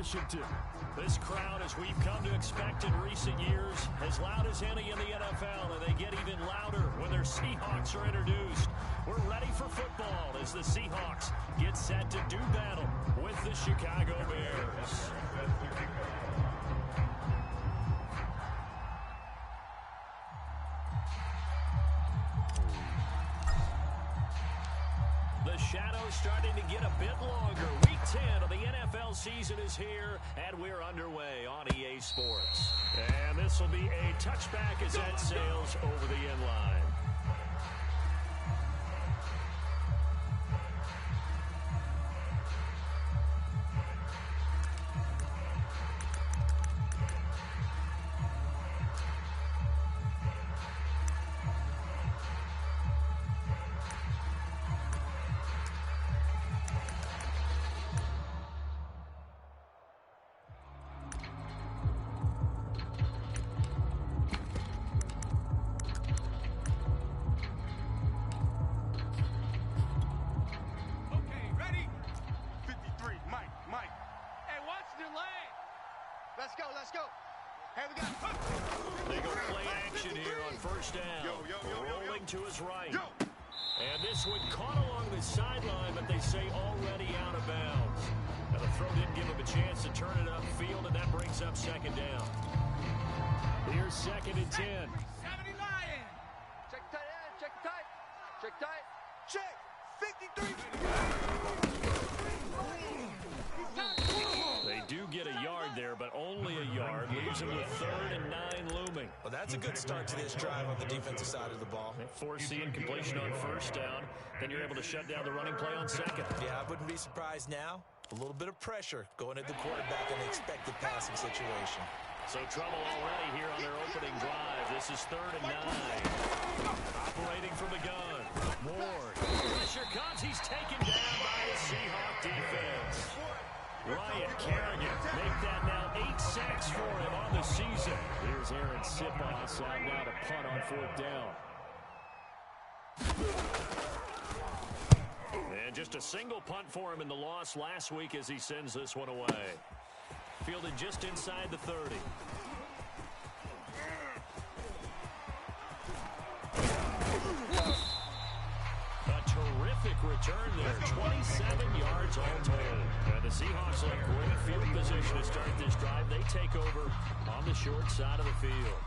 Washington. This crowd, as we've come to expect in recent years, as loud as any in the NFL, and they get even louder when their Seahawks are introduced. We're ready for football as the Seahawks get set to do battle with the Chicago Bears. The shadow's starting to get a bit longer. Week 10 of the NFL season is here, and we're underway on EA Sports. And this will be a touchback as that sails over the end line. Let's go. Hey, we got They go play action here on first down. Rolling to his right. And this one caught along the sideline, but they say already out of bounds. Now the throw didn't give him a chance to turn it upfield, and that brings up second down. Here's 2nd and 10. 70 Lions. Check tight end. Check tight. Check tight. Check. 53. They do get a yard there, but only a yard. Leaves him with 3rd and 9 looming. Well, that's a good start to this drive on the defensive side of the ball. Force the incompletion on first down. Then you're able to shut down the running play on second. Yeah, I wouldn't be surprised now. A little bit of pressure going at the quarterback in the expected passing situation. So trouble already here on their opening drive. This is 3rd and 9. Operating from the gun. Ward. Pressure comes. He's taken down by the Seahawk defense. Ryan Kerrigan make that now 8 sacks for him on the season. Here's Aaron Siposs out now to punt on 4th down. And just a single punt for him in the loss last week as he sends this one away. Fielded just inside the 30. A terrific return there. 27 yards all told. And the Seahawks have great field position to start this drive. They take over on the short side of the field.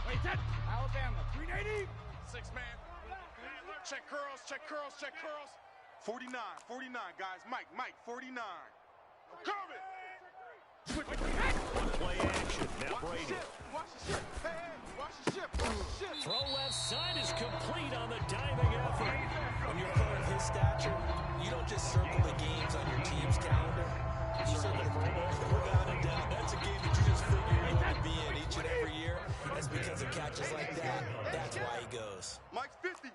Wait, that Alabama 380. 6-man. Check curls. Check curls. Check curls. 49, guys. Mike, 49. Curve it. One play action. Now Brady. Watch the ship. Hey, watch the ship. Watch the ship. Throw left side is complete on the diving effort. When you're a player of his stature, you don't just circle the games on your team's calendar. You circle them without a doubt. That's a game that you just figure you're going to be in each and every year. That's because of catches like that. That's why he goes. Mike's 50.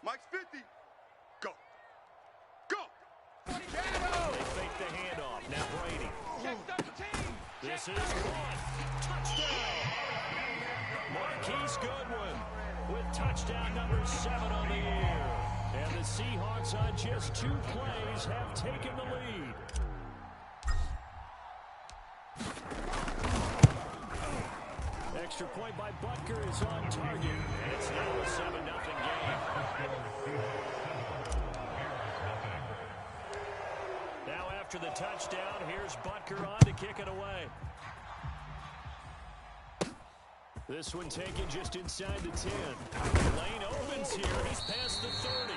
Mike's 50. Go. Go. They fake the handoff. Now Brady. This is one. Touchdown. Marquise Goodwin with touchdown number 7 on the year. And the Seahawks on just 2 plays have taken the lead. Extra point by Butker is on target. And it's now a 7-0 game. Now after the touchdown, here's Butker on to kick it away. This one taken just inside the 10. Lane opens here. He's past the 30.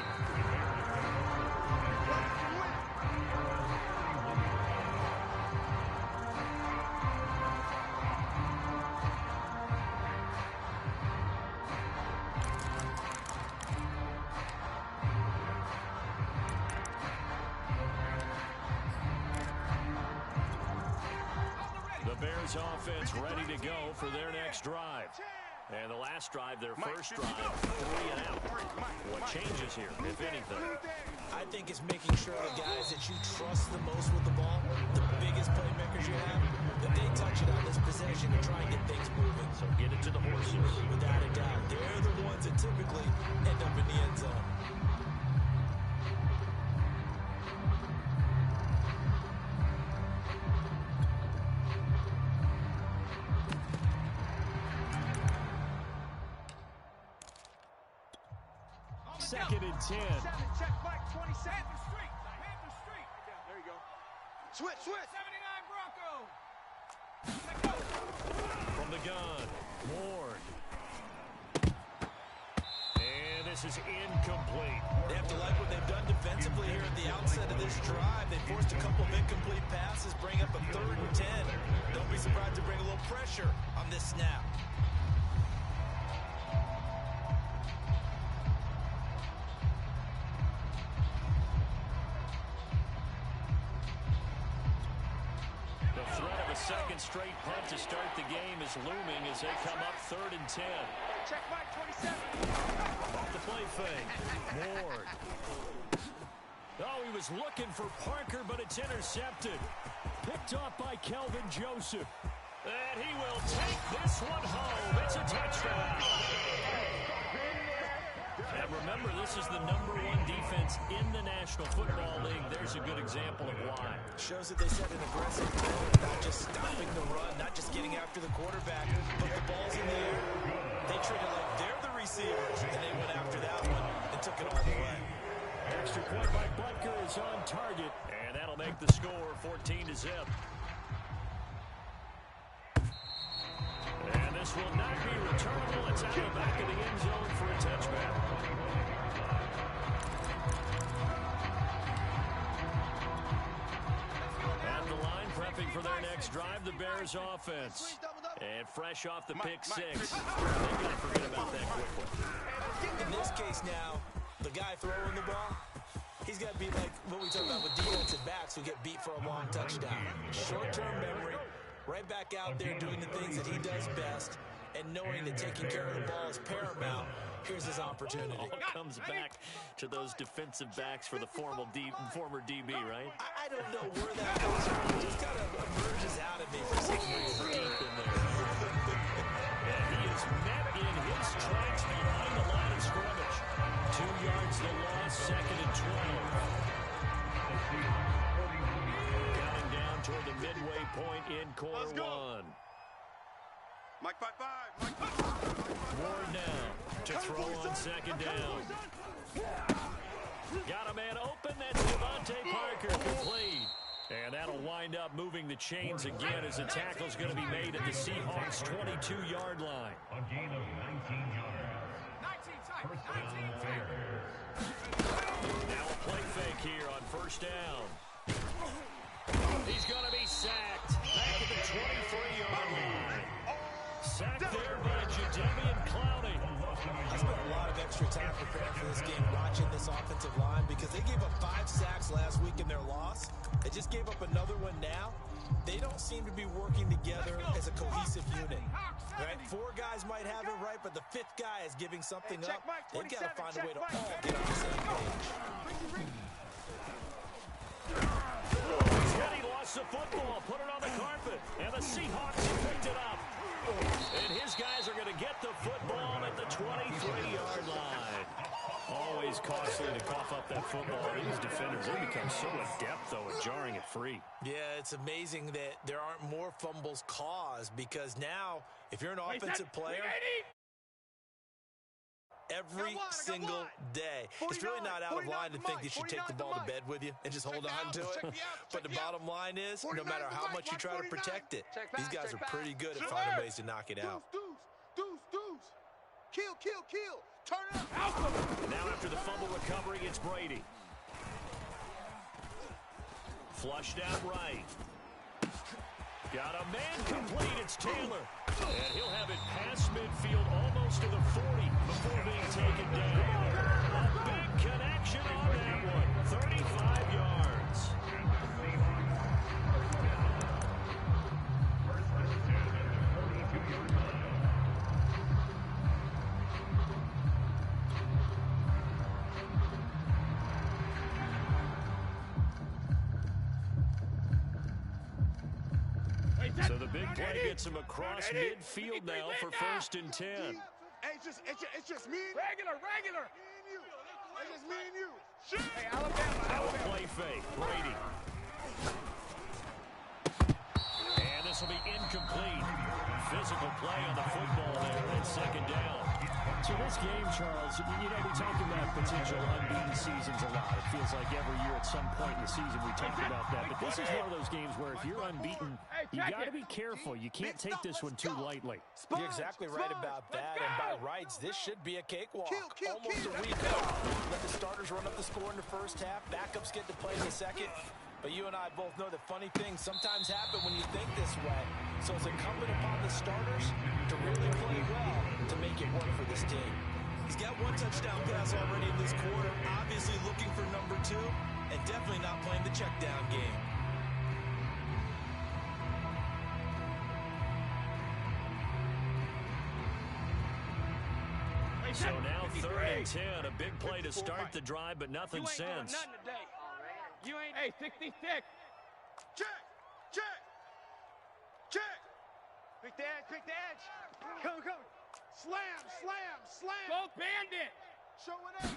Bears offense ready to go for their next drive. And the last drive, their first drive, 3 and out. What changes here, if anything? I think it's making sure the guys that you trust the most with the ball, the biggest playmakers you have, that they touch it on this possession to try and get things moving. So get it to the horses. Without a doubt, they're the ones that typically end up in the end zone. 2nd and 10. Check Mike, 27. Panther Street. There you go. Switch. 79 Broncos. From the gun, Ward. And this is incomplete. They have to like what they've done defensively here at the outset of this drive. They forced a couple of incomplete passes, bring up a 3rd and 10. Don't be surprised to bring a little pressure on this snap. The threat of a second straight punt to start the game is looming as they come up 3rd and 10. Check Mike, 27. Off the play fake. Ward. Oh, he was looking for Parker, but it's intercepted. Picked off by Kelvin Joseph. And he will take this one home. It's a touchdown. And remember, this is the #1 defense in the National Football League. There's a good example of why. Shows that they set an aggressive tone, not just stopping the run, not just getting after the quarterback, but the ball's in the air. They treat it like they're the receivers, and they went after that one and took it all the way. Extra point by Butker is on target, and that'll make the score 14-0. And this will not be returnable. It's out the back of the end zone for a touchback. At the line, prepping for their next drive, the Bears offense. And fresh off the pick six. They've got to forget about that quickly. In this case now, the guy throwing the ball, he's got to be like what we talk about with defensive backs who get beat for a long touchdown. Short-term memory, right back out there doing the things that he does best, and knowing that taking care of the ball is paramount. Here's his opportunity. All comes back to those defensive backs for the former DB, right? I don't know where that goes from. It just kind of emerges out of me for some reason. Deep in there. And he is met in his tracks behind the line of scrimmage. 2 yards the loss, 2nd and 12. Counting down toward the midway point in quarter one. Mike 5-5. Ward now to throw on 2nd down. Got a man open. That's Devontae Parker, complete. And that'll wind up moving the chains again as the tackle's going to be made at the Seahawks' 22-yard line. A gain of 19 yards. 19 Now a play fake here on 1st down. He's going to be sacked back at the 23-yard line. Sacked there by Jadeveon Clowney. I spent a lot of extra time preparing for this game, watching this offensive line, because they gave up 5 sacks last week in their loss. They just gave up another one now. They don't seem to be working together as a cohesive unit. Right? 4 guys might have it right, but the 5th guy is giving something up. They've got to find a way to all get on the same page. He lost the football, put it on the carpet, and the Seahawks picked it up. And his guys are going to get the football at the 23-yard line. Always costly to cough up that football. These defenders, they become so adept, though, at jarring it free. Yeah, it's amazing that there aren't more fumbles caused, because now, if you're an offensive player, every single day, it's really not out of line to think you should take the ball to bed with you and just hold on to it. But the bottom line is, no matter how much you try to protect it, these guys are pretty good at finding ways to knock it out. Deuce. Kill. Turn it up. Now after the fumble recovery, it's Brady. Flushed out right. Got a man complete. It's Taylor. And he'll have it past midfield almost to the 40 before being taken down. A big connection on that one. 35 yards. So the big play gets him across midfield now for 1st and 10. It's just me. Regular. It's just me and you. Hey, Alabama. Play fake. Brady. And this will be incomplete. Physical play on the football there at 2nd down. So this game, Charles, you know, we talk about potential unbeaten seasons a lot. It feels like every year at some point in the season we talk about that. But this is one of those games where if you're unbeaten, you got to be careful. You can't take this one too lightly. You're exactly right about that. And by rights, this should be a cakewalk. Almost a week out. Let the starters run up the score in the first half. Backups get to play in the second. But you and I both know that funny things sometimes happen when you think this way. So it's incumbent upon the starters to really play well to make it work for this team. He's got one touchdown pass already in this quarter. Obviously looking for number 2. And definitely not playing the check down game. So now 3rd and 10. A big play to start the drive, but nothing since. You ain't. Hey, 66. Check. Pick the edge. Go. Slam. Go bandit. Show it up.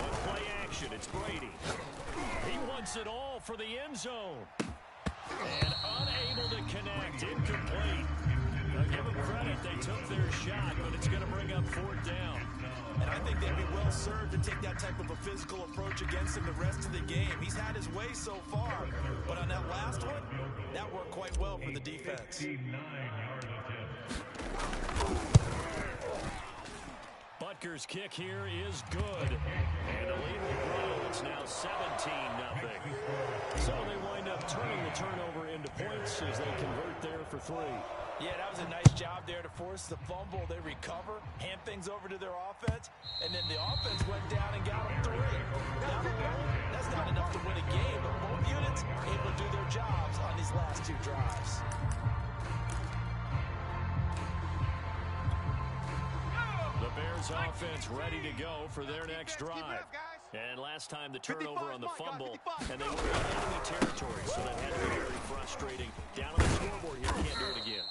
On play action, it's Brady. He wants it all for the end zone. And unable to connect, incomplete. Now give them credit, they took their shot, but it's going to bring up 4th down. And I think they'd be well served to take that type of a physical approach against him the rest of the game. He's had his way so far, but on that last one, that worked quite well for the defense. Butker's kick here is good. And the lead will grow. It's now 17-0. So they wind up turning the turnover into points as they convert there for 3. Yeah, that was a nice job there to force the fumble. They recover, hand things over to their offense, and then the offense went down and got them 3. Now alone, that's not enough to win a game, but both units able to do their jobs on these last 2 drives. The Bears offense ready to go for their next drive. And last time the turnover on the fumble, and they were in enemy territory, so that had to be very frustrating. Down on the scoreboard here, can't do it again.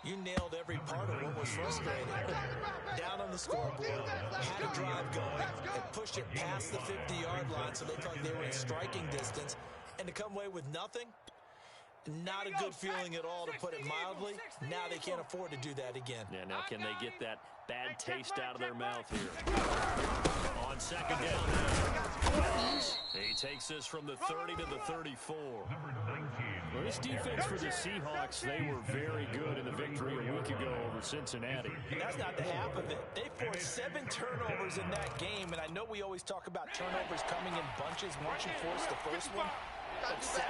You nailed every part of what was frustrating. Down on the scoreboard, had a drive going, and pushed it past the 50-yard line so they felt like they were in striking distance. And to come away with nothing, not a good feeling at all, to put it mildly. Now they can't afford to do that again. Yeah, now can they get that bad taste out of their mouth here? On 2nd down now. He takes this from the 30 to the 34. Well, this defense for the Seahawks, they were very good in the victory a week ago over Cincinnati. And that's not the half of it. They forced 7 turnovers in that game, and I know we always talk about turnovers coming in bunches once you force the first one. But 7?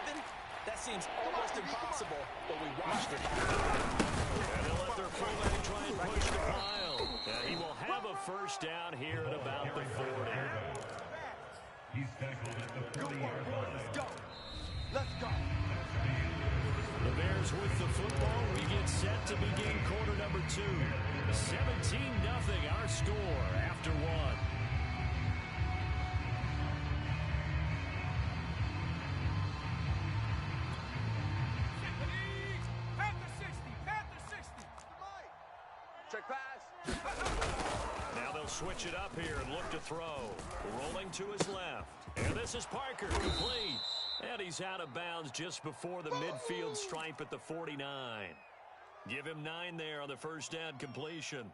That seems almost impossible, but we watched it happen. And they'll let their fullback try and push the pile. And he will have a 1st down here at about the 40. He's tackled at the 40-yard line. Let's go. The Bears with the football. We get set to begin quarter number 2. 17-0 our score after 1. Check pass. Now they'll switch it up here and look to throw. Rolling to his left. And this is Parker, complete. And he's out of bounds just before the midfield stripe at the 49. Give him 9 there on the 1st down completion.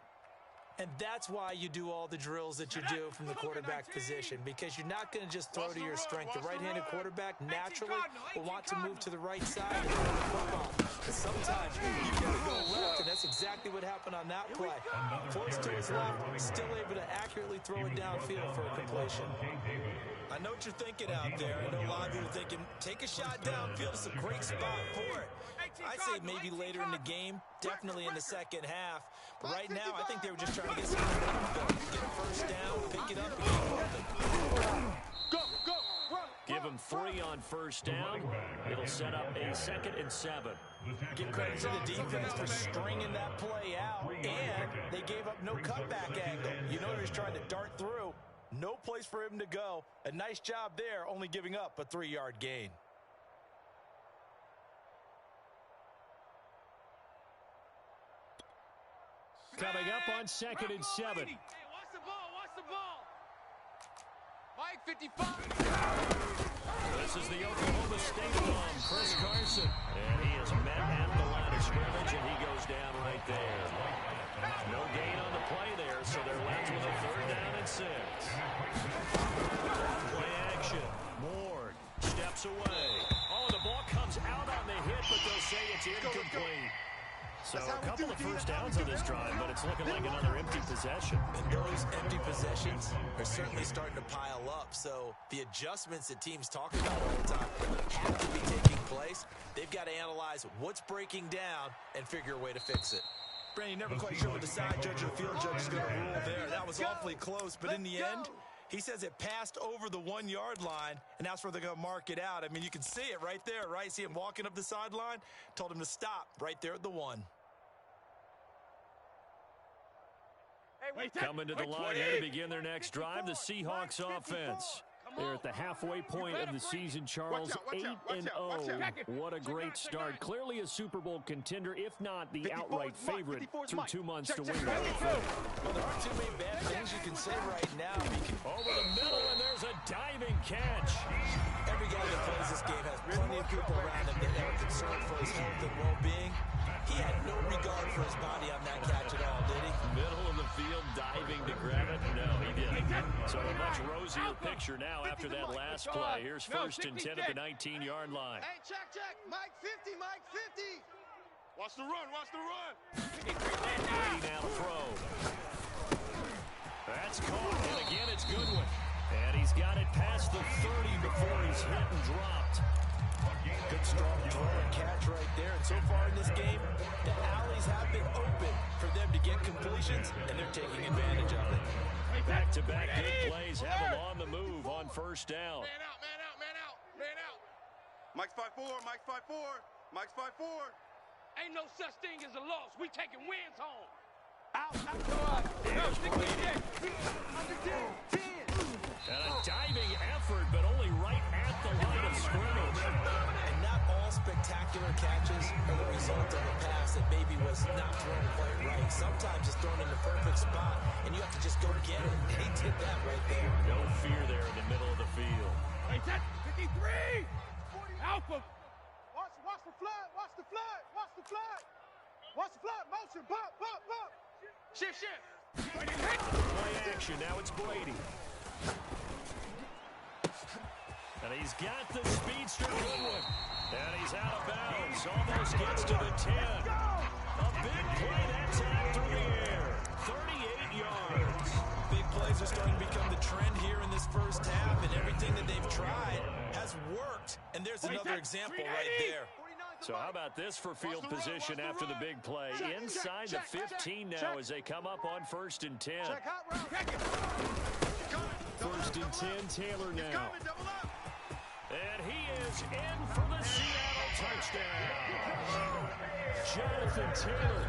And that's why you do all the drills that you do from the quarterback position, because you're not going to just throw to your strength. The right-handed quarterback naturally will want to move to the right side and throw the football. But sometimes you've got to go left, and that's exactly what happened on that play. Forced to his left, still able to accurately throw it downfield for a completion. I know what you're thinking out there. I know a lot of you are thinking, take a shot downfield. It's a great spot for it. I'd say maybe later in the game, definitely in the second half. But right now, I think they were just trying to get some get a 1st down, pick it up, and keep moving. Go. Give him 3 on 1st down. It'll set up a 2nd and 7. Give credit to the defense for stringing that play out, and they gave up no cutback angle. You know, he was trying to dart through. No place for him to go. A nice job there, only giving up a 3-yard gain. Coming up on 2nd and 7. Hey, watch the ball. Mike, 55. This is the Oklahoma State bomb, Chris Carson. And he is met at the line of scrimmage, and he goes down right there. No gain on the play there, so they're this away. Oh, the ball comes out on the hit, but they'll say it's incomplete. So a couple of first downs on this drive, but it's looking like another empty possession. And those empty possessions are certainly starting to pile up. So the adjustments that teams talk about all the time have to be taking place. They've got to analyze what's breaking down and figure a way to fix it. Brandon, never quite sure what the side judge or the field judge is going to rule there. That was awfully close, but in the end, he says it passed over the 1 yard line, and that's where they're going to mark it out. I mean, you can see it right there, right? See him walking up the sideline? Told him to stop right there at the 1. Coming to the line here to begin their next drive, the Seahawks offense. They're at the halfway point of the season, Charles, 8-0. What a great start. Clearly a Super Bowl contender, if not the outright favorite through 2 months to win. Well, there aren't too many bad things you can say right now. Over the middle, and there's a diving catch. Every guy that plays this game has plenty of people around him that are concerned for his health and well-being. He had no regard for his body on that catch at all, did he? Middle of the field, diving to grab it. No, he didn't. So a much rosier picture now after that last play. Here's 1st and 10 at the 19-yard line. Hey, check. Mike 50, Mike 50. Watch the run, watch the run. Brady now to throw. That's caught, and again it's Goodwin. And he's got it past the 30 before he's hit and dropped. Good strong throw and catch right there. And so far in this game, the alleys have been open for them to get completions, and they're taking advantage of it. Back-to-back big plays have them on the move on 1st down. Man out, man out, man out, man out. Mike's 5-4, Mike's 5-4, Mike's 5-4. Ain't no such thing as a loss. We taking wins home. And a diving effort, but only right at the line of scrimmage. And not all spectacular catches are the result of a pass that maybe was not thrown quite right. Sometimes it's thrown in the perfect spot, and you have to just go get it. And he did that right there. No fear there in the middle of the field. Hey, that's 53. Alpha. Watch the flood, watch the flood, watch the flood. Watch the flood, motion, bump. Shift. Play action, now it's Brady. And he's got the speedster Goodwin. And he's out of bounds. Almost gets to the 10. A big play that time through the air. 38 yards. Big plays are starting to become the trend here in this first half, and everything that they've tried has worked. And there's another example right there. So how about this for field position after the big play? Inside the 15 now as they come up on 1st and 10. 1st and 10, Taylor now. And he is in for the Seattle touchdown. Jonathan Taylor,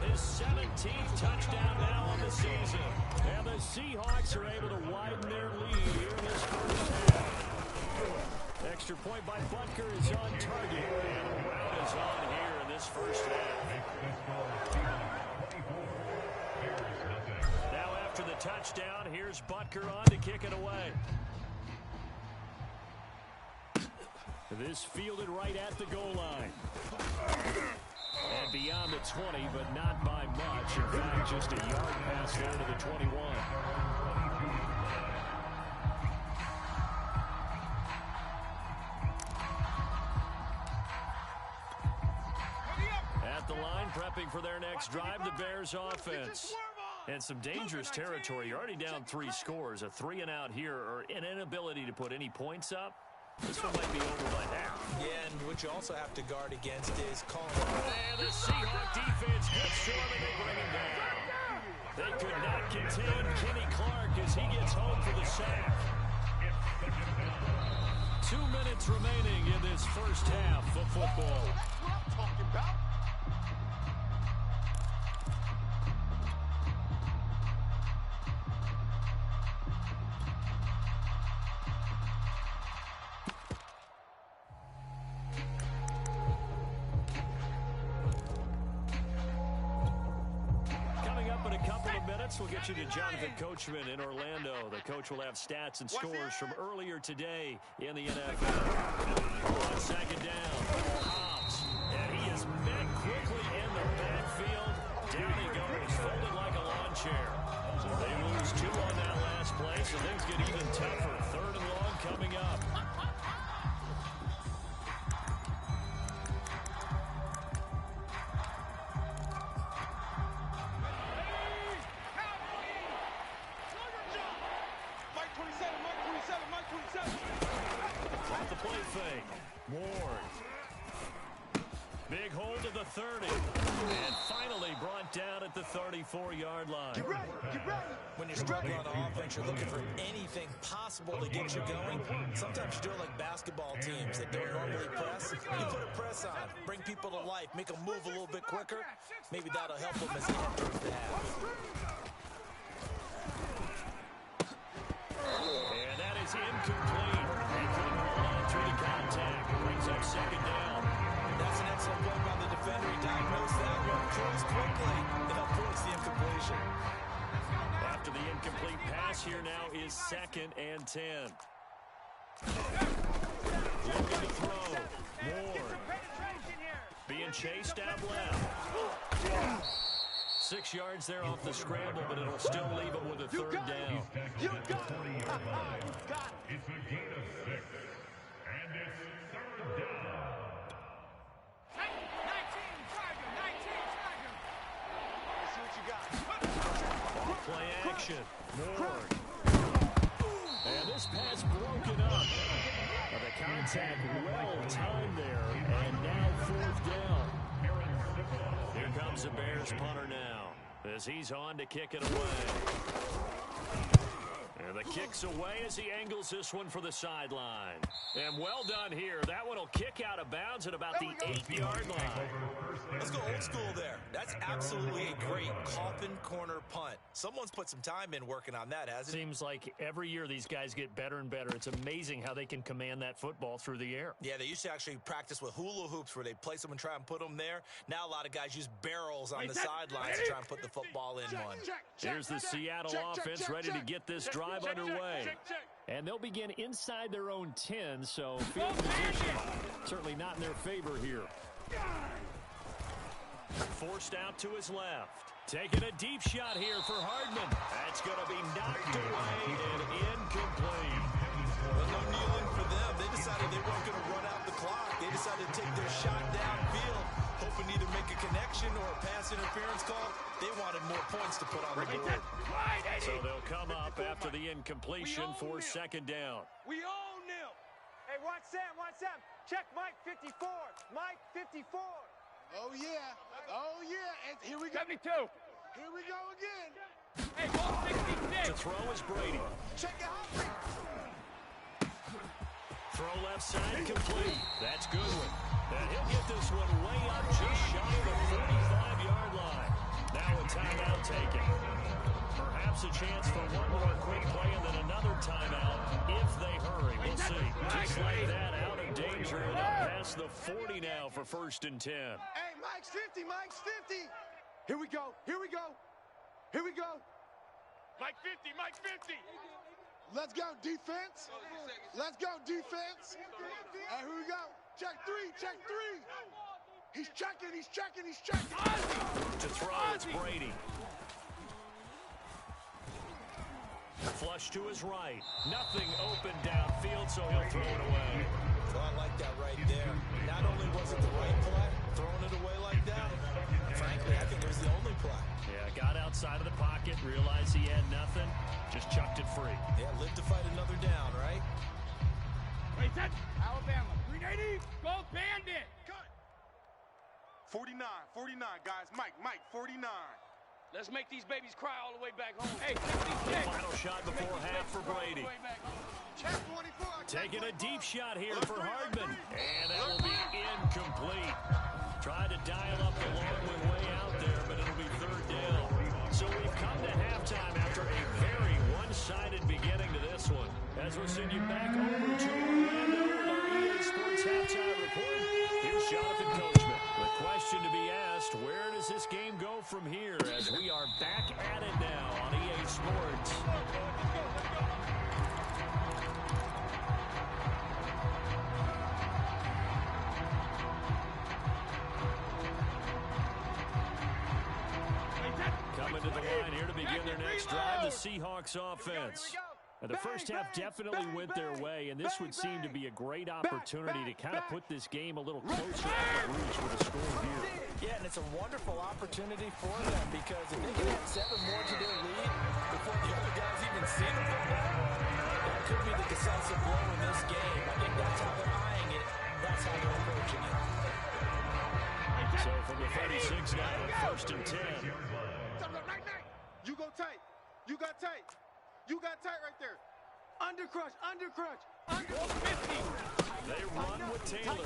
his 17th touchdown now on the season. And the Seahawks are able to widen their lead here in this first half. Extra point by Butker is on target. And a rout is on here in this first half. Now after the touchdown, here's Butker on to kick it away. This fielded right at the goal line. And beyond the 20, but not by much. In fact, just a yard pass there to the 21. At the line, prepping for their next drive, the Bears offense. And some dangerous territory. You're already down 3 scores. A 3-and-out here, or an inability to put any points up. This one might be over by now. Yeah, and what you also have to guard against is calling. And the Seahawk defense gets to him, and they bring him down. They could not contain Kenny Clark as he gets home for the sack. 2 minutes remaining in this first half of football. That's what I'm talking about. We'll get you to Jonathan Coachman in Orlando. The coach will have stats and scores from earlier today in the NFL. On 2nd down, Hobbs. And he is met quickly in the backfield. Down he goes, folded like a lawn chair. So they lose 2 on that last play, so things get even tougher. 3rd and long coming up. fake. Ward. Big hold to the 30. And finally brought down at the 34-yard line. Get ready, get ready. When you're struggling on offense, you're looking for anything possible to get you going. Sometimes you do it like basketball teams that don't normally press. You put a press on, bring people to life, make them move a little bit quicker. Maybe that'll help them as they head towards the half. And that is incomplete. They couldn't hold on through the contact. Brings up second down. That's an excellent play by the defender. He diagnosed that one, closed quickly, and helped force the incompletion. After the incomplete pass, here now is 2nd and 10. Looking to throw. Ward. Being chased out left. 6 yards there off the scramble, but it'll still leave him with a 3rd down. You got it. It's a gain of 6. And it's 3rd down. Play action. Ward. And this pass broken up. The contact well timed there. And now 4th down. Here comes the Bears punter now, as he's on to kick it away. And the kick's away as he angles this one for the sideline. And well done here. That one will kick out of bounds at about the 8-yard line. Let's go old school there. That's absolutely a great coffin corner punt. Someone's put some time in working on that, hasn't it? Seems like every year these guys get better and better. It's amazing how they can command that football through the air. Yeah, they used to actually practice with hula hoops where they place them and try and put them there. Now a lot of guys use barrels on the sidelines to try and put the football in one. Here's the Seattle offense ready to get this drive underway. And they'll begin inside their own 10, so field position certainly not in their favor here. Forced out to his left. Taking a deep shot here for Hardman. That's going to be knocked away and incomplete. Well, no kneeling for them. They decided they weren't going to run out the clock. They decided to take their shot downfield, hoping to either make a connection or a pass interference call. They wanted more points to put on the board. So they'll come up after the incompletion for 2nd down. We own them. Hey, watch Sam, watch Sam. Check Mike 54. Mike 54. Oh, yeah. Oh, yeah. And here we go. 72. Here we go again. Hey, 166. To throw is Brady. Check it out. Throw left side complete. That's Goodwin. And he'll get this one way up just shy of the 45-yard line. Now a timeout taken. Perhaps a chance for one more quick play and then another timeout if they hurry. We'll see. Just like that, out of danger and up past the 40 now for 1st and 10. Hey, Mike's 50. Mike's 50. Here we go. Here we go. Here we go. Mike 50. Mike 50. Let's go, defense. Let's go, defense. And here we go. Check 3. Check 3. He's checking. He's checking. He's checking. To throw, it's Brady. Flush to his right. Nothing open downfield, so he'll throw it away. Well, I like that right there. Not only was it the right play, throwing it away like that, frankly, I think it was the only play. Yeah, got outside of the pocket, realized he had nothing, just chucked it free. Yeah, live to fight another down, right? Wait, that's Alabama. 380. Go Bandit. Cut. 49. 49, guys. Mike, 49. Let's make these babies cry all the way back home. Hey, The final shot before half for Brady. Check 24. Taking a deep shot here for Hardman. And that will be incomplete. Tried to dial up the long way out there, but it'll be 3rd down. So we've come to halftime after a very one-sided beginning to this one. As we'll send you back over to Orlando with our EA Sports Halftime Report. Here's Jonathan Coachman. The question to be asked, where does this game go from here as we are back at it now on EA Sports? Coming to the line here to begin their next drive, the Seahawks offense. And the first half definitely went their way, and this would seem to be a great opportunity to kind of put this game a little closer out of reach with a score here. Yeah, and it's a wonderful opportunity for them because if they can add 7 more to their lead before the other guys even see the football, that could be the decisive blow in this game. I think that's how they're eyeing tight. You got tight. You got tight right there. Under crush, under crush, under 50. They run with Taylor.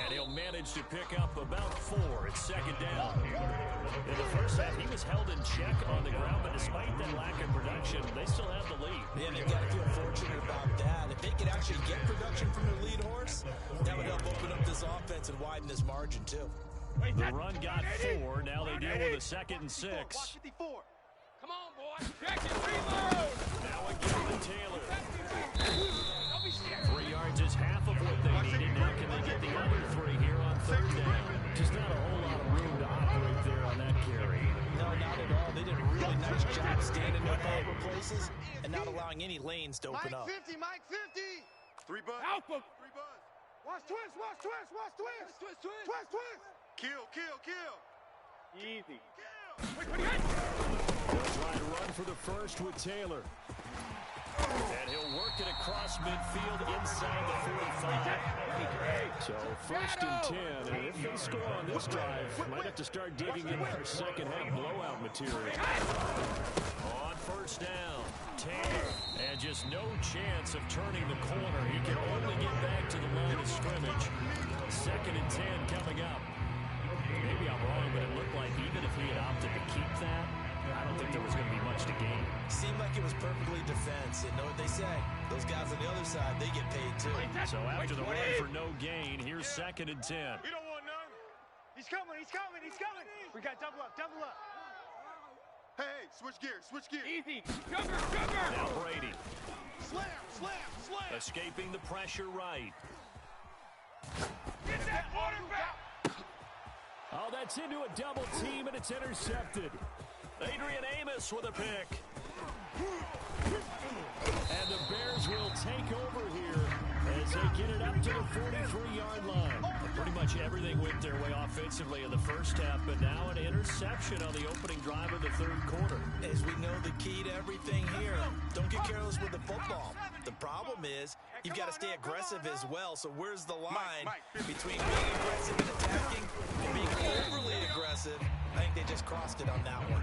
And he'll manage to pick up about 4. It's second down. In the first half, he was held in check on the ground, but despite that lack of production, they still have the lead. Yeah, they've got to feel fortunate about that. If they could actually get production from their lead horse, that would help open up this offense and widen this margin, too. The run got 4. Now they deal with a 2nd and 6. Watch 54. Come on, boy. Check it. Reload. Now again to Taylor. 3 yards is half of what they needed. Now can they get the other 3 here on 3rd down? Just not a whole lot of room to operate there on that carry. No, not at all. They did a really nice job standing in proper places and not allowing any lanes to open up. Mike 50, Mike 50. 3 buzz. Alpha. 3 buzz. Watch twist, watch twist, watch twist. Twist, twist. Twist, twist. Kill, kill, kill. Easy. They'll try to run for the first with Taylor. And he'll work it across midfield inside the 45. So 1st and 10. And if they score on this drive, might have to start digging in for second half blowout material. On 1st down, Taylor. And just no chance of turning the corner. He can only get back to the line of scrimmage. 2nd and 10 coming up. Maybe I'm wrong, but it looked like even if he had opted to keep that, I don't think there was going to be much to gain. Seemed like it was perfectly defense. And know what they say? Those guys on the other side, they get paid too. So after the run for no gain, here's 2nd and 10. We don't want none. He's coming, he's coming, he's coming. We got double up, double up. Hey, switch gears, switch gears. Easy. Sugar, sugar. Now Brady. Slam, slam, slam. Escaping the pressure right. Get that quarterback. Oh, that's into a double team, and it's intercepted. Adrian Amos with a pick. And the Bears will take over here as they get it up to the 43-yard line. Pretty much everything went their way offensively in the first half, but now an interception on the opening drive of the 3rd quarter. As we know, the key to everything here, don't get careless with the football. The problem is you've got to stay aggressive as well. So where's the line between being aggressive and attacking and being overly aggressive? I think they just crossed it on that one.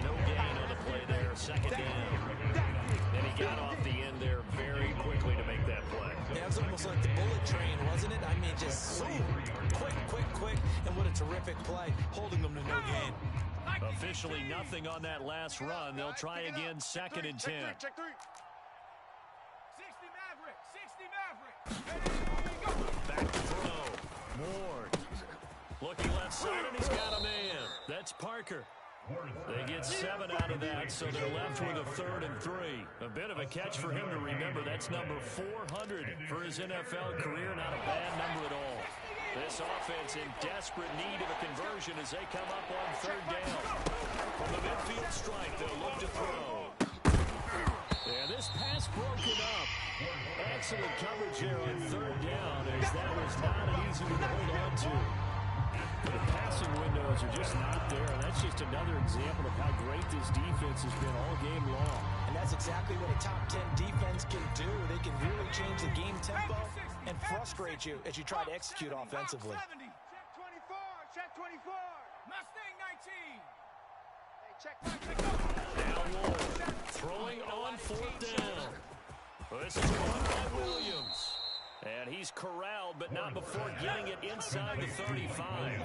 No gain on the play there, 2nd down. And he got off the end there very quickly to make that play. Yeah, it was almost like the bullet train, wasn't it? I mean, just so quick, and what a terrific play, holding them to no gain. Officially nothing on that last run. They'll try again, 2nd and 10. Check 3. 60 Maverick. Back to throw. Moore. Looking left side, and he's got a man. That's Parker. They get 7 out of that, so they're left with a 3rd and 3. A bit of a catch for him to remember. That's number 400 for his NFL career. Not a bad number at all. This offense in desperate need of a conversion as they come up on 3rd down. From the midfield strike, they'll look to throw. And this pass broken up. Excellent coverage there on 3rd down, as that was not an easy one to hold on to. The passing windows are just not there, and that's just another example of how great this defense has been all game long. And that's exactly what a top 10 defense can do. They can really change the game tempo and frustrate you as you try to execute offensively. Check 24, check 24. Mustang 19. Hey, check 5, Now Ward throwing on 4th down. This is caught by Williams. And he's corralled, but not before getting it inside the 35.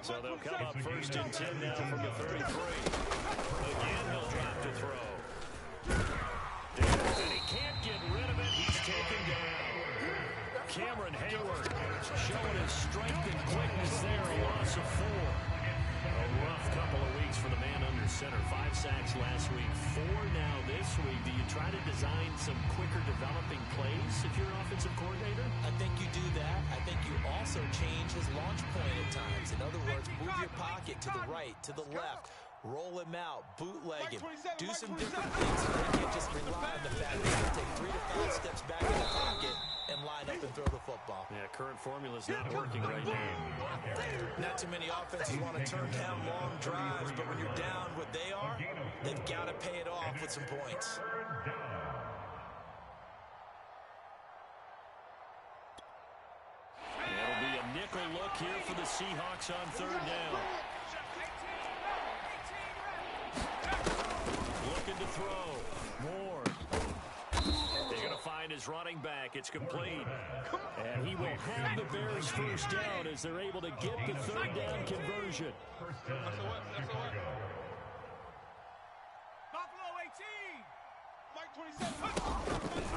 So they'll come up 1st and 10 now from the 33. Again, he'll drop to throw. And he can't get rid of it. He's taken down. Cameron Hayward showing his strength and quickness there. A loss of 4. A rough couple of weeks for the man under center. 5 sacks last week, 4 now this week. Do you try to design some quicker developing plays if you're an offensive coordinator? I think you do that. I think you also change his launch point at times. In other words, move your pocket to the right, to the left, roll him out, bootleg him, do some different things so they can't just rely on the fact that you take 3 to 5 steps back in the pocket and line up and throw the football. Yeah, current formula's not working right now. Not too many offenses want to turn down long drives, but when you're down what they are, they've got to pay it off with some points. It'll be a nickel look here for the Seahawks on 3rd down. throw. Moore. They're going to find his running back. It's complete. And he will have the Bears first down as they're able to get the third down conversion. Buffalo 18. Mike 27.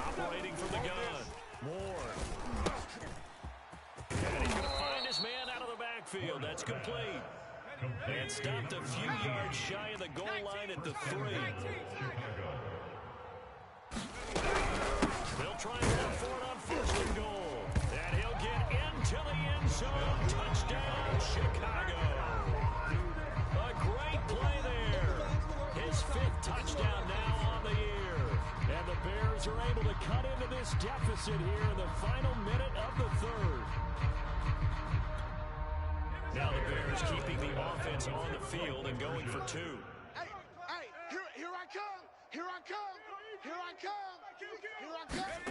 Operating from the gun. Moore. And he's going to find his man out of the backfield. That's complete. And stopped a few yards shy of the goal line at the 3. They'll try and go for it on first and goal. And he'll get into the end zone. Touchdown, Chicago. A great play there. His 5th touchdown now on the year. And the Bears are able to cut into this deficit here in the final minute of the 3rd. Now the Bears keeping the offense on the field and going for 2. Hey, here I come. Here I come. Here I come. Here I come.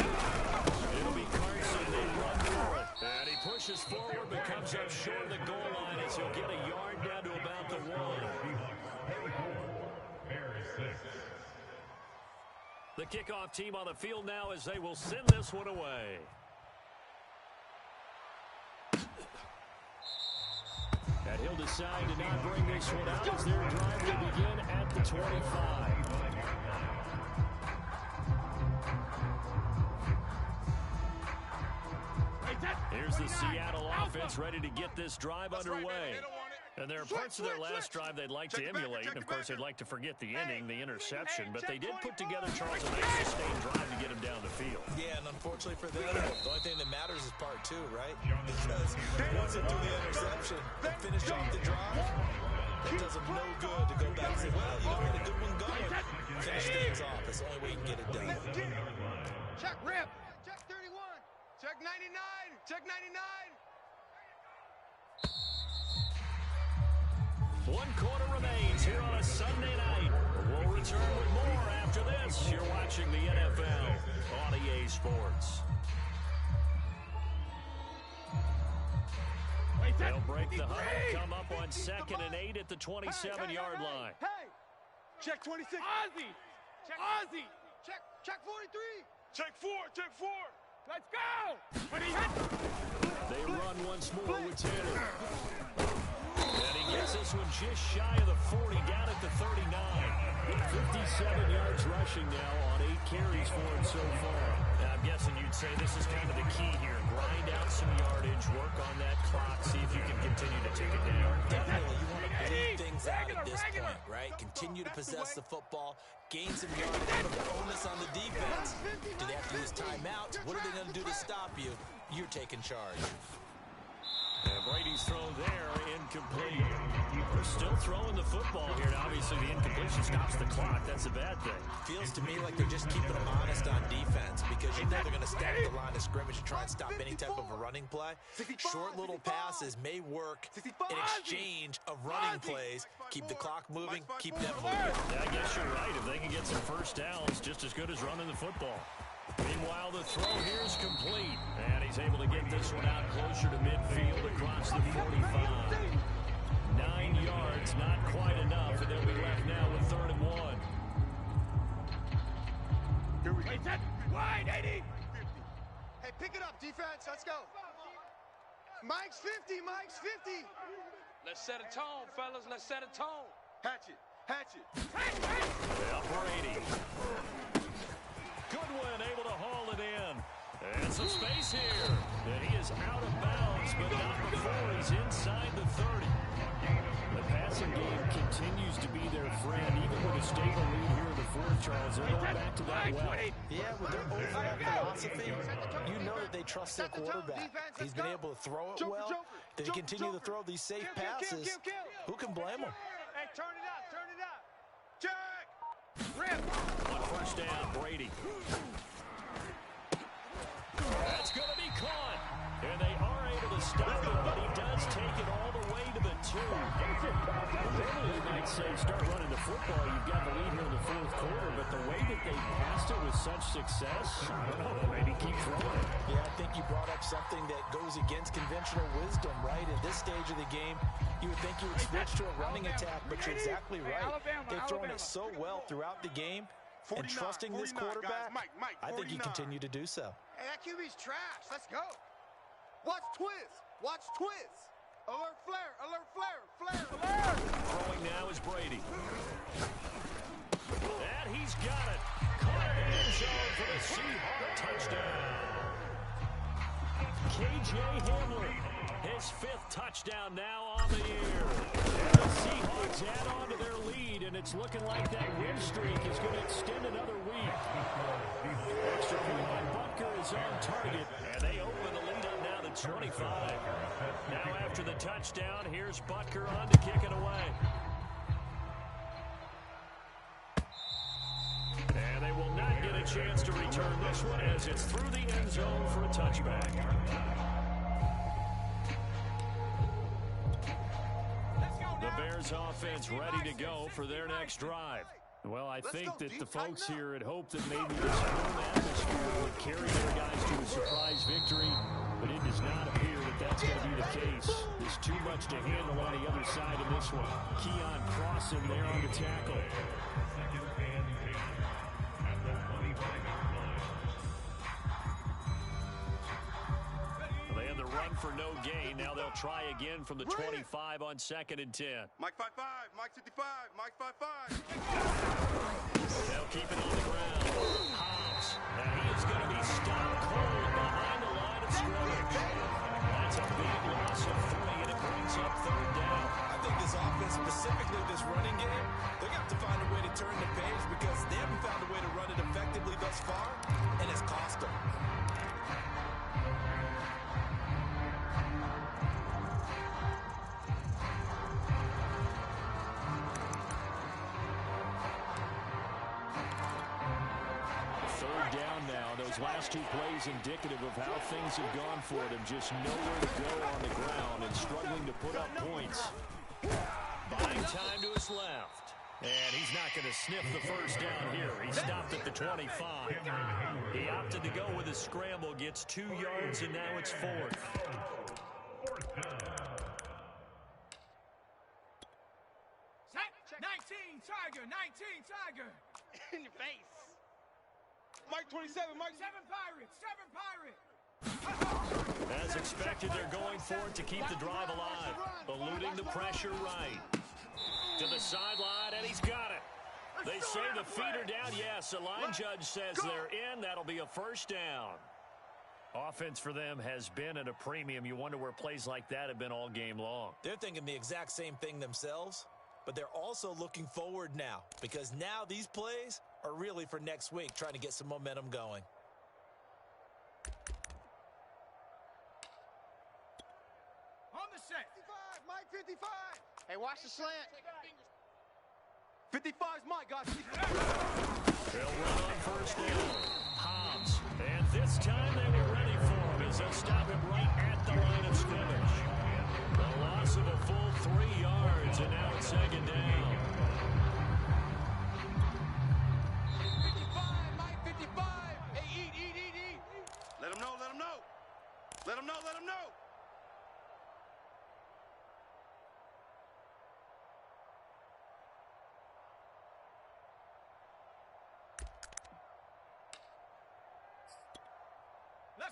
It'll be Carson. They run for it. And he pushes forward, but comes up short of the goal line as he'll get a yard down to about the 1. The kickoff team on the field now as they will send this one away. And he'll decide to not bring this one out as their drive will begin at the 25. Here's the Seattle offense ready to get this drive underway. And there are parts of their last drive they'd like to emulate. And, of course, they'd like to forget the ending, the interception. But they did put together, Charles, a nice sustained drive to get him down the field. Yeah, and unfortunately for them, the only thing that matters is part 2, right? Because once they do the interception and finish off the drive, it does them no good to go back and say, well, you know, we had a good one going. Finish things off. That's the only way you can get it done. Check rip. Check 31. Check 99. Check 99. 1 quarter remains here on a Sunday night. We'll return with more after this. You're watching the NFL on EA Sports. They'll break the huddle, come up on 2nd and 8 at the 27-yard line. Hey! Check 26. Ozzy! Check Ozzy! Check 43. Check 4. Check 4. Let's go! They run once more with Taylor. And he gets this one just shy of the 40, down at the 39. 57 yards rushing now on 8 carries for him so far. Now, I'm guessing you'd say this is kind of the key here. Grind out some yardage, work on that clock, see if you can continue to take it down. Definitely, you want to bleed things out at this point, right? Continue to possess the football, gain some yardage, put the onus on the defense. Do they have to use timeouts? What are they going to do to stop you? You're taking charge. And Brady's throw there, incomplete. They're still throwing the football here. And obviously, the incompletion stops the clock. That's a bad thing. Feels to me like they're just keeping them honest on defense because you know they're going to stack the line of scrimmage to try and stop any type of a running play. Short little passes may work in exchange of running plays. Keep the clock moving, keep them moving. Yeah, I guess you're right. If they can get some first downs, just as good as running the football. Meanwhile, the throw here is complete. And he's able to get this one out closer to midfield across the 45. 9 yards, not quite enough, and they'll be left now with 3rd and 1. Here we go. Wide 80. Hey, pick it up, defense. Let's go. Mike's 50. Mike's 50. Let's set a tone, fellas. Let's set a tone. Hatchet. Hatchet. Now Brady. Goodwin able to haul it in. And some space here. And he is out of bounds, but not before he's inside the 30. The passing game continues to be their friend, even with a stable lead here in the 4th, Charles. They're going back to that well. Yeah, with their overall philosophy, you know that they trust their quarterback. He's been able to throw it well. They continue to throw these safe passes. Who can blame them? Hey, turn it up, turn it up. Check. Rip. On first down, Brady. That's going to be caught. And they are able to stop it, but he does take it all the way to the 2. Normally you might say start running the football. You've got the lead here in the 4th quarter, but the way that they passed it with such success, I don't know, maybe keep throwing it. Yeah, I think you brought up something that goes against conventional wisdom, right? At this stage of the game, you would think you would switch to a running attack, but you're exactly right. They've thrown it so well throughout the game, and trusting this quarterback, I think you continue to do so. Hey, that QB's trash. Let's go. Watch Twiz. Watch Twiz. Alert flare. Alert flare. Flare. Alert. Throwing now is Brady. And he's got it. Caught in the end zone for the Seahawks touchdown. K.J. Hamler, his 5th touchdown now on the year. And the Seahawks add on to their lead, and it's looking like that win streak is going to extend another week. Extra point by Butker is on target, and they open the lead up now to 25. Now after the touchdown, here's Butker on to kick it away. And they will not get a chance to return this one as it's through the end zone for a touchback. The Bears offense ready to go for their next drive. Well, I think that the folks here had hoped that maybe this home atmosphere would carry their guys to a surprise victory, but it does not appear that that's going to be the case. There's too much to handle on the other side of this one. Keon Crossen there on the tackle. They had the run for no gain. Now they'll try again from the 25 on 2nd and 10. Mike 5-5, Mike 55, Mike 5-5. They'll keep it on the ground. Hobbs, and he is going to be stopped cold behind the line of scrimmage. That's a big loss of 3, and it brings up 3rd down. I think this offense, specifically this running game, they're going to have to find a way to turn the page because they haven't found a way to run it effectively thus far, and it's cost them. Last 2 plays indicative of how things have gone for them. Just nowhere to go on the ground and struggling to put up points. Buying time to his left. And he's not going to sniff the first down here. He stopped at the 25. He opted to go with a scramble, gets 2 yards, and now it's 4th. Set. 19, Tiger. 19, Tiger. In your face. Mike 27, Mike 7 Pirates. As expected, they're going for it to keep the drive alive. Eluding the pressure right. To the sideline, and he's got it. They say the feet are down. Yes, the line judge says they're in. That'll be a 1st down. Offense for them has been at a premium. You wonder where plays like that have been all game long. They're thinking the exact same thing themselves, but they're also looking forward now because now these plays are really for next week, trying to get some momentum going. On the set. 55, Mike 55. Hey, watch the slant. 55's Mike, guys. They'll run on 1st down. Hobbs. And this time they were ready for him as they'll stop him right at the line of scrimmage. The loss of a full 3 yards, and now it's 2nd down. 55, Mike 55. Hey, eat. Let him know, let him know. Let him know, let him know.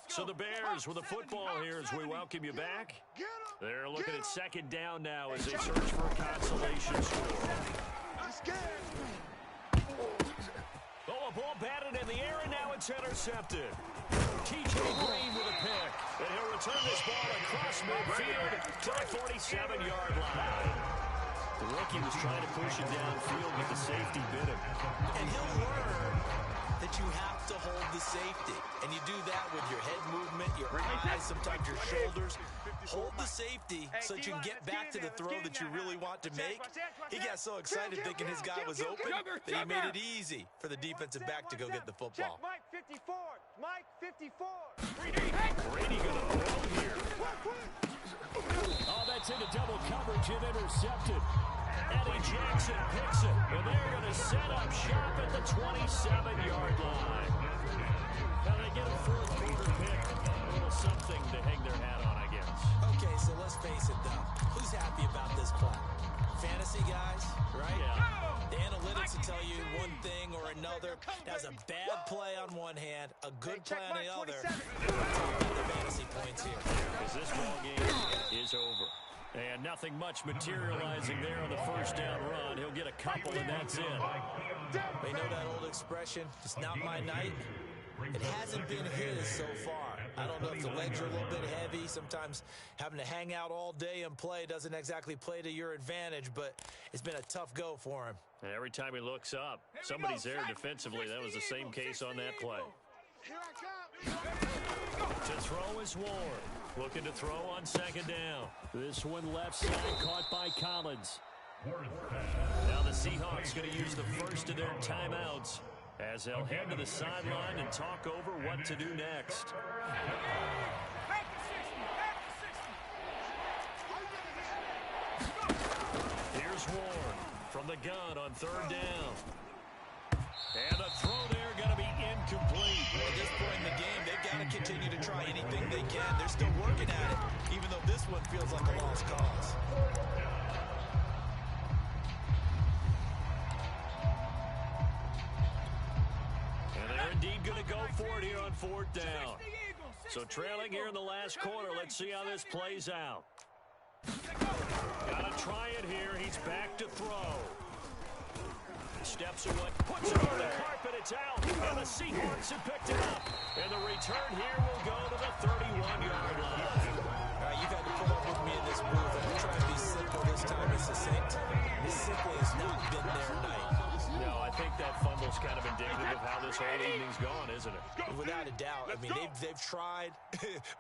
So the Bears with the football here as we welcome you back. They're looking at 2nd down now as they search for a consolation score. Oh, a ball batted in the air, and now it's intercepted. T.J. Green with a pick, and he'll return this ball across midfield to the 47-yard line. The rookie was trying to push it downfield, but the safety bit him. And he'll learn that you have to hold the safety. And you do that with your head movement, your eyes, sometimes your shoulders. Hold the safety so that you can get back to the throw that you really want to make. He got so excited thinking his guy was open that he made it easy for the defensive back to go get the football. Check Mike 54. Mike 54. Brady gonna throw here. Oh, that's into double coverage and intercepted. Eddie Jackson picks it, and they're going to set up shop at the 27-yard line. Now they get a 4th quarter pick. A little something one hand, a good play on the other. The fantasy points here. As this ball game is over. And nothing much materializing there on the first down run. He'll get a couple, and that's it. They know that old expression, it's not my night. It hasn't been his so far. I don't know if the legs are a little bit heavy. Sometimes having to hang out all day and play doesn't exactly play to your advantage, but it's been a tough go for him. And every time he looks up, somebody's there defensively. That was the same case on that play. To throw is Ward. Looking to throw on second down. This one left side caught by Collins. Now the Seahawks going to use the first of their timeouts as they'll head to the sideline and talk over what to do next. Here's Ward from the gun on third down. And the throw there going to be incomplete. At this point in the game, they've got to continue to try anything they can. They're still working at it, even though this one feels like a lost cause. And they're indeed going to go for it here on fourth down. So trailing here in the last quarter, let's see how this plays out. Got to try it here. He's back to throw. Steps away, puts it on the carpet, it's out, and the Seahawks have picked it up. And the return here will go to the 31-yard line. All right, you've had to put up with me in this booth. I'm trying to be simple this time and succinct. This simply has not been their night. No, I think that fumble's kind of indicative of how this whole evening's gone, isn't it? Without a doubt. I mean, they've tried,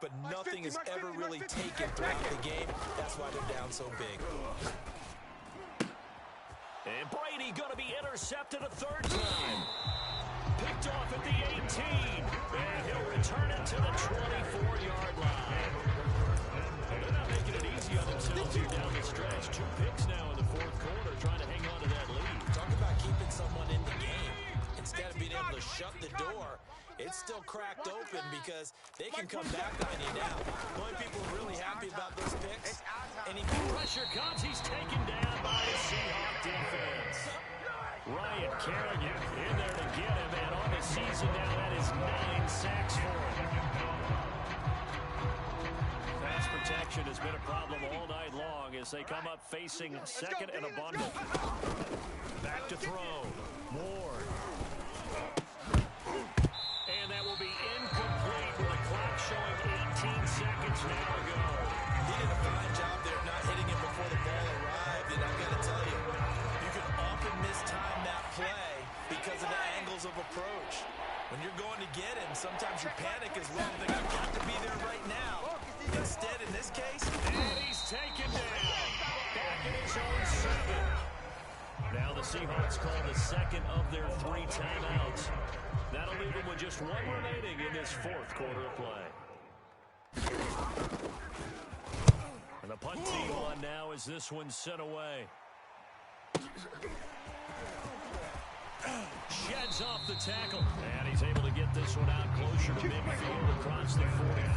but nothing has ever really taken throughout the game. That's why they're down so big. And Brady going to be intercepted a third time. Picked off at the 18. And he'll return it to the 24-yard line. They're not making it easy on themselves here down the stretch. 2 picks now in the fourth quarter, trying to hang on to that lead. Talk about keeping someone in the game. Instead of being able to shut the door, it's still cracked open because they can come back on you now. The only people really happy about those picks. Pressure comes. He's taken down by the Seahawk defense. Ryan Kerrigan in there to get him, and on the season now, that is 9 sacks for him. Pass protection has been a problem all night long as they come up facing second and abundant. Back to throw. Ward. And that will be incomplete with the clock showing 18 seconds now to go. He did a fine job there not hitting him before the ball arrived, and I've got to tell you, you can often mistime that play because of the angles of approach. When you're going to get him, sometimes you panic as well, think I've got to be there right now. Instead, in this case, and he's taken down. Back in his own 7. Now the Seahawks call the second of their 3 timeouts. That'll leave them with just 1 remaining in this fourth quarter of play. And the punt team on now as this one's sent away. Sheds off the tackle. And he's able to get this one out closer to midfield across the 45.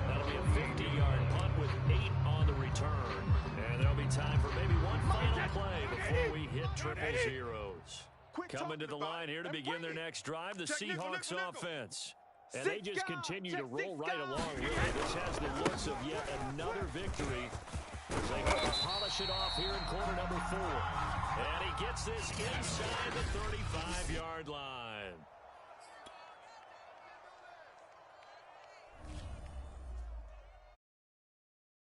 That'll be a 50-yard punt with 8 on the return. And there'll be time for maybe one final play before we hit triple zeros. Coming to the line here to begin their next drive, the Seahawks offense. And they just continue to roll right along, really. This has the looks of yet another victory as they go to polish it off here in quarter number 4. And he gets this inside the 35-yard line.